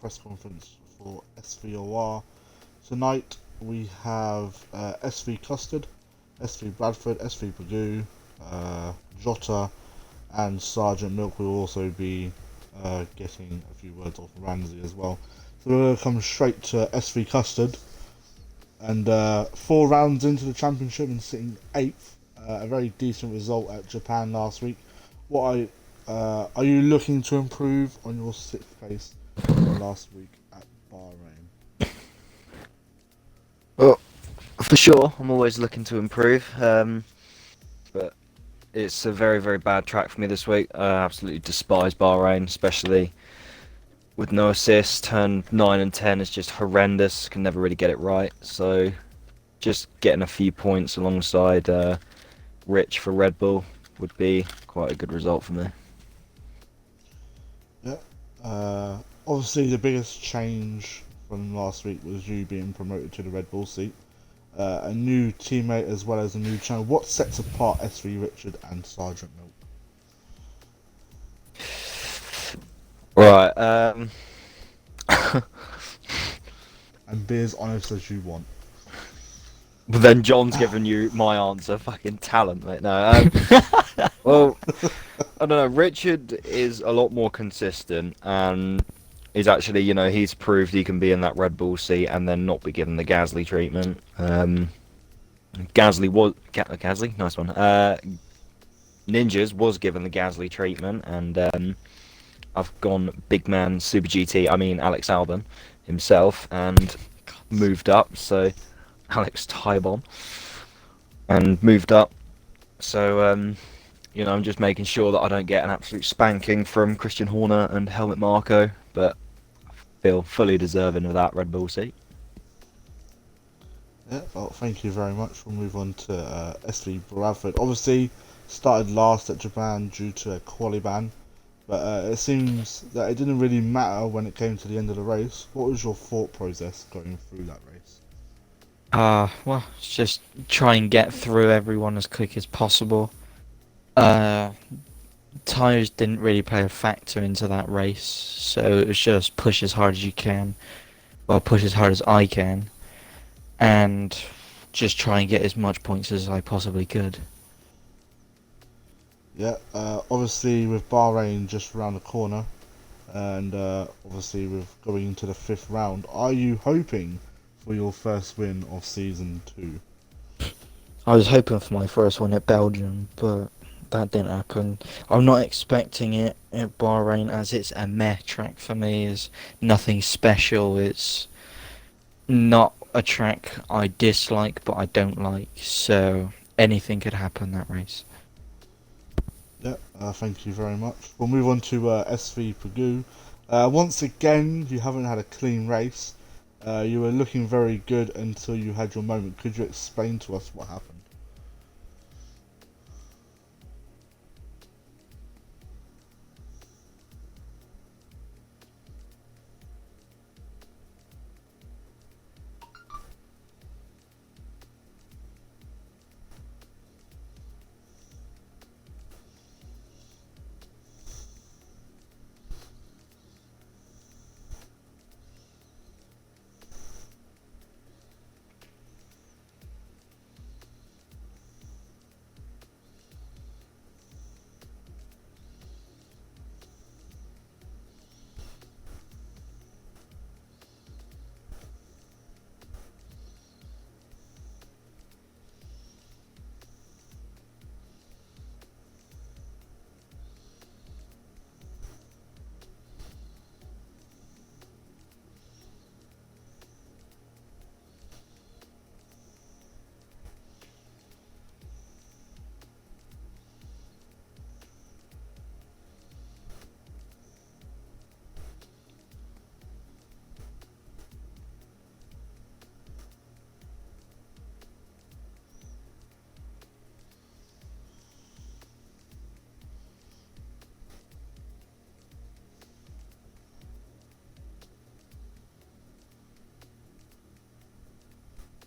press conference for SVOR. Tonight we have SV Custard, SV Bradford, SV Pagoo, Jota, and Sergeant Milk will also be getting a few words off Ramsey as well. So we're going to come straight to SV Custard. And 4 rounds into the championship and sitting 8th, a very decent result at Japan last week. Are you looking to improve on your 6th place from last week at Bahrain? Well, for sure, I'm always looking to improve. But it's a very, very bad track for me this week. I absolutely despise Bahrain, especially with no assist. Turn 9 and 10 is just horrendous. Can never really get it right. So just getting a few points alongside Rich for Red Bull would be quite a good result for me. Yeah. Obviously, the biggest change from last week was you being promoted to the Red Bull seat. A new teammate as well as a new channel. What sets apart SV Richard and Sergeant Milk? Right. And be as honest as you want. But then John's given you my answer. Fucking talent, mate. No. Well, I don't know. Richard is a lot more consistent, and he's actually, he's proved he can be in that Red Bull seat and then not be given the Gasly treatment. Gasly, nice one. Ninjas was given the Gasly treatment, and I've gone big man Super GT. I mean Alex Albon himself, and moved up. So Alex Tybon, and moved up. So I'm just making sure that I don't get an absolute spanking from Christian Horner and Helmut Marko, but I feel fully deserving of that Red Bull seat. Yeah, well, thank you very much. We'll move on to SV Bradford. Obviously, started last at Japan due to a quali ban, but it seems that it didn't really matter when it came to the end of the race. What was your thought process going through that race? Well, it's just try and get through everyone as quick as possible. Uh, Tires didn't really play a factor into that race, so it was just push as hard as you can, well, push as hard as I can, and just try and get as much points as I possibly could. Yeah, obviously with Bahrain just around the corner, and obviously with going into the 5th round, are you hoping for your first win of season 2? I was hoping for my first one at Belgium, but that didn't happen. I'm not expecting it at Bahrain, as it's a meh track for me. It's nothing special. It's not a track I dislike, but I don't like. So anything could happen that race. Yeah, thank you very much. We'll move on to SV Pagoo. Once again, you haven't had a clean race. You were looking very good until you had your moment. Could you explain to us what happened?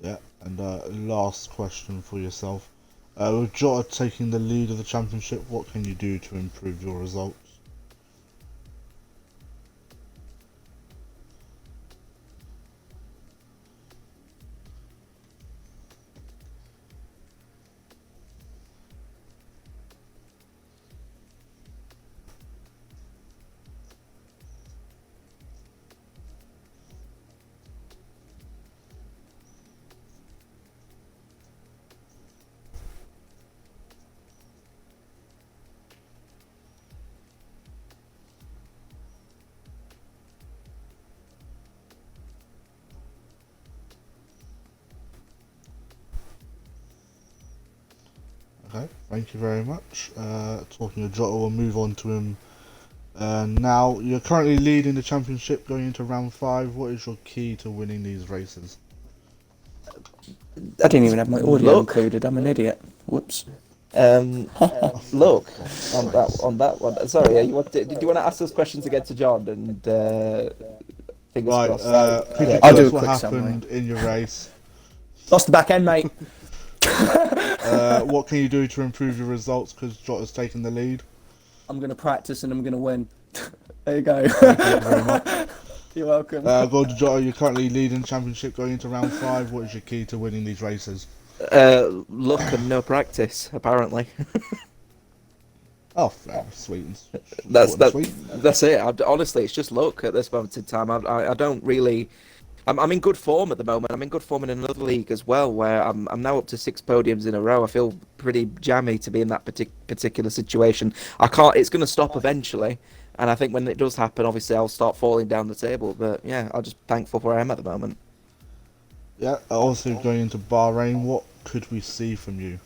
Yeah, and last question for yourself. With Jota taking the lead of the championship, what can you do to improve your results? Okay, thank you very much. Talking of Jota, we'll move on to him. Now, you're currently leading the championship going into round 5. What is your key to winning these races? I didn't even have my audio Look. included. I'm an idiot. Whoops. Look, on Christ. that one. Sorry, did you want to ask those questions again to John? And fingers Right, crossed. could you Yeah, tell I'll do us a what quick happened in your race? Lost the back end, mate. What can you do to improve your results because Jota's taken the lead? I'm going to practice and I'm going to win. There you go. Thank you very much. You're welcome. Go to Jota, you're currently leading the championship going into round 5. What is your key to winning these races? luck and no practice, apparently. Oh, fair, sweet and That's short and that. sweet. That's it. Honestly, it's just luck at this moment in time. I don't really. I'm in good form at the moment. I'm in good form in another league as well, where I'm now up to 6 podiums in a row. I feel pretty jammy to be in that particular situation. I can't. It's going to stop eventually, and I think when it does happen, obviously I'll start falling down the table. But yeah, I'm just thankful for where I am at the moment. Yeah, also going into Bahrain, what could we see from you?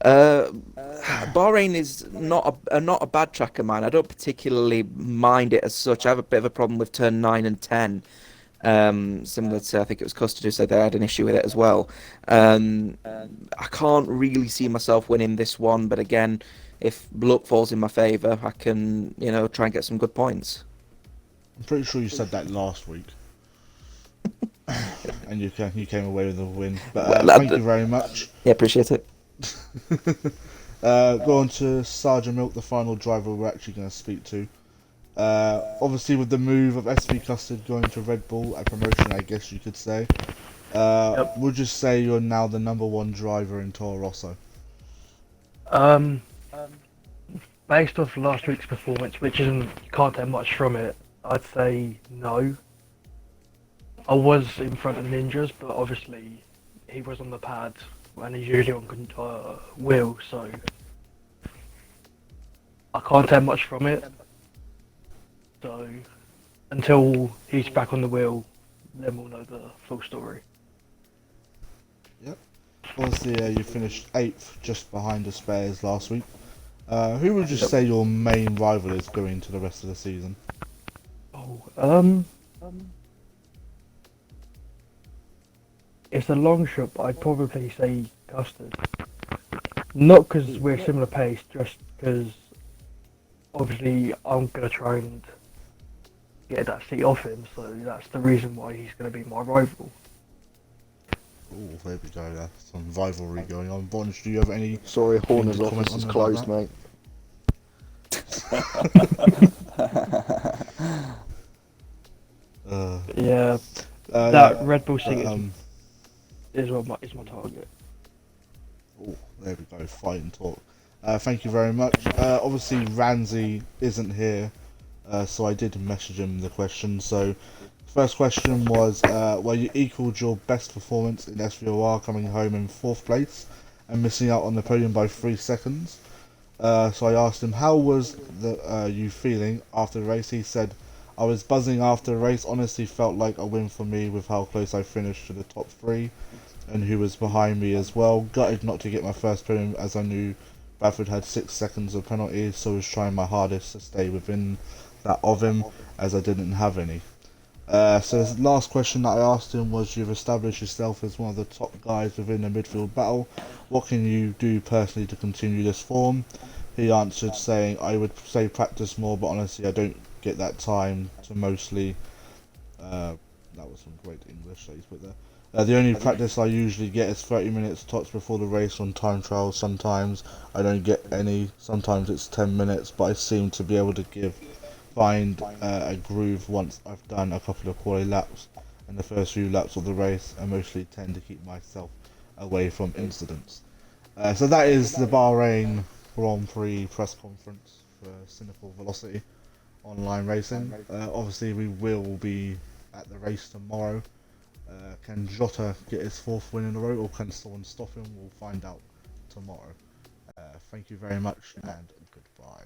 Bahrain is not a bad track of mine. I don't particularly mind it as such. I have a bit of a problem with turn 9 and 10. Similar to, I think it was Custard who said they had an issue with it as well. I can't really see myself winning this one, but again, if luck falls in my favour, I can, try and get some good points. I'm pretty sure you said that last week. And you came away with a win. But thank you very much. Yeah, appreciate it. Go on to Sergeant Milk, the final driver we're actually going to speak to. Obviously, with the move of SV Custard going to Red Bull, a promotion, I guess you could say. Would you say you're now the #1 driver in Toro Rosso? Based off last week's performance, which isn't, you can't take much from it, I'd say no. I was in front of Ninjas, but obviously he was on the pad and he's usually on wheel, so I can't take much from it. So until he's back on the wheel, then we'll know the full story. Yep. Obviously, you finished 8th, just behind the spares last week. Who would you say your main rival is going into the rest of the season? It's a long shot, but I'd probably say Custard. Not because we're similar pace, just because obviously I'm going to try and get that seat off him, so that's the reason why he's going to be my rival. Oh, there we go. There's some rivalry going on. Bonge, do you have any? Sorry, Horner's office is closed, mate. Yeah, that yeah, Red Bull seat is my target. Oh, there we go. Fight and talk. Thank you very much. Obviously, Ramsey isn't here, so I did message him the question. So, first question was, well, you equalled your best performance in SVOR, coming home in 4th place and missing out on the podium by 3 seconds. So I asked him, how was you feeling after the race? He said, I was buzzing after the race. Honestly, felt like a win for me with how close I finished to the top 3 and who was behind me as well. Gutted not to get my first podium, as I knew Bradford had 6 seconds of penalty, so I was trying my hardest to stay within that of him, as I didn't have any. So the last question that I asked him was, you've established yourself as one of the top guys within the midfield battle. What can you do personally to continue this form? He answered saying, I would say practice more, but honestly I don't get that time to mostly... that was some great English that he's put there. The only practice I usually get is 30 minutes tops before the race on time trials. Sometimes I don't get any, sometimes it's 10 minutes, but I seem to be able to find a groove once I've done a couple of quality laps and the first few laps of the race. I mostly tend to keep myself away from incidents. So that is the Bahrain Grand Prix press conference for Cynical Velocity Online Racing. Obviously we will be at the race tomorrow. Can Jota get his 4th win in a row, or can someone stop him? We'll find out tomorrow. Thank you very much and goodbye.